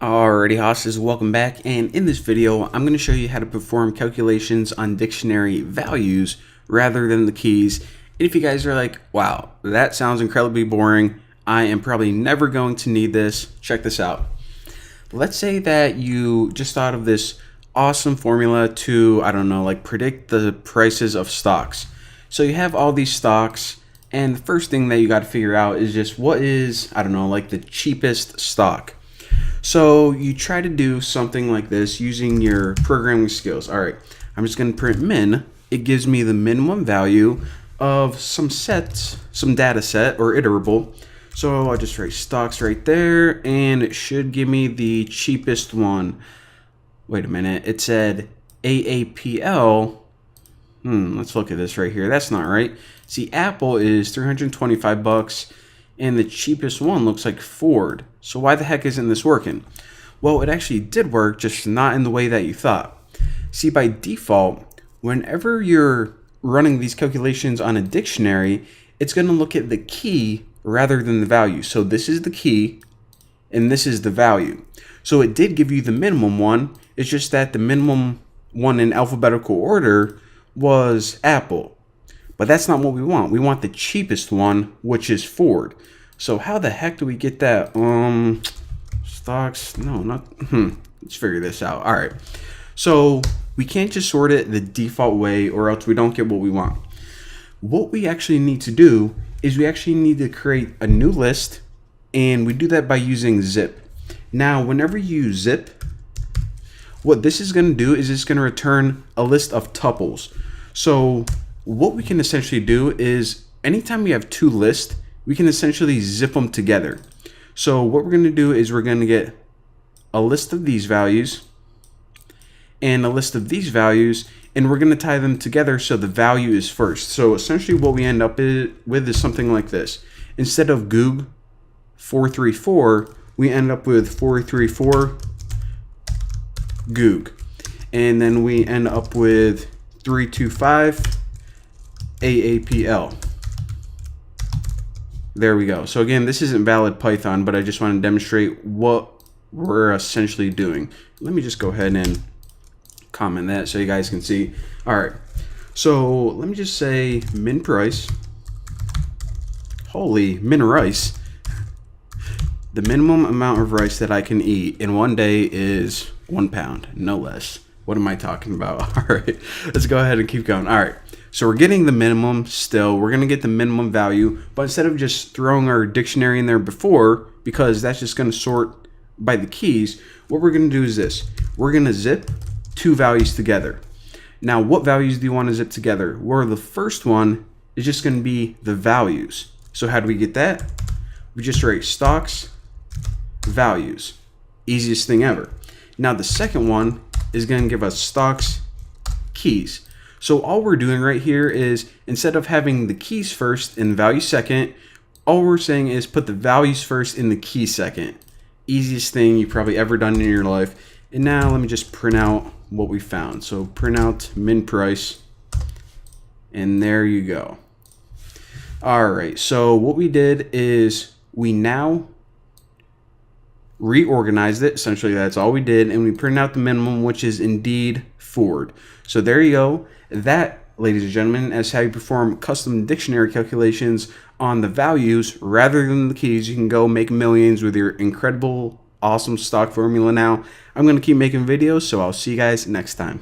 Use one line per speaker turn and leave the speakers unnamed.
Alrighty, hosses, welcome back, and in this video I'm going to show you how to perform calculations on dictionary values rather than the keys. And if you guys are like, wow, that sounds incredibly boring, I am probably never going to need this, check this out. Let's say that you just thought of this awesome formula to, I don't know, like predict the prices of stocks. So you have all these stocks, and the first thing that you got to figure out is just what is, I don't know, like the cheapest stock. So you try to do something like this using your programming skills. All right, I'm just going to print min. It gives me the minimum value of some data set or iterable. So I'll just write stocks right there, and it should give me the cheapest one. Wait a minute, it said AAPL. Let's look at this right here. That's not right. See, Apple is 325 bucks. And the cheapest one looks like Ford. So why the heck isn't this working? Well, it actually did work, just not in the way that you thought. See, by default, whenever you're running these calculations on a dictionary, it's going to look at the key rather than the value. So this is the key, and this is the value. So it did give you the minimum one. It's just that the minimum one in alphabetical order was Apple. But that's not what we want. We want the cheapest one, which is Ford. So how the heck do we get that? Stocks? No, not. Let's figure this out. All right. So we can't just sort it the default way, or else we don't get what we want. What we actually need to do is we actually need to create a new list, and we do that by using zip. Now, whenever you use zip, what this is going to do is it's going to return a list of tuples. So what we can essentially do is anytime we have two lists, we can essentially zip them together. So what we're going to do is we're going to get a list of these values and a list of these values, and we're going to tie them together so the value is first. So essentially what we end up with is something like this. Instead of Goog 434, we end up with 434 Goog. And then we end up with 325 AAPL. There we go. So again, this isn't valid Python, but I just want to demonstrate what we're essentially doing. Let me just go ahead and comment that so you guys can see. All right. So let me just say min price. Holy, min rice. The minimum amount of rice that I can eat in one day is 1 pound, no less. What am I talking about? All right, let's go ahead and keep going. All right, so we're getting the minimum still. We're going to get the minimum value, but instead of just throwing our dictionary in there before, because that's just going to sort by the keys, what we're going to do is this. We're going to zip two values together. Now, what values do you want to zip together? Well, the first one is just going to be the values. So how do we get that? We just write stocks, values. Easiest thing ever. Now, the second one is going to give us stocks, keys. So all we're doing right here is instead of having the keys first and the value second, all we're saying is put the values first and the key second. Easiest thing you've probably ever done in your life. And now let me just print out what we found. So print out min price, and there you go. All right, so what we did is we now reorganized it. Essentially, that's all we did, and we printed out the minimum, which is indeed Ford. So there you go. That, ladies and gentlemen, is how you perform custom dictionary calculations on the values rather than the keys. You can go make millions with your incredible, awesome stock formula now. I'm going to keep making videos, so I'll see you guys next time.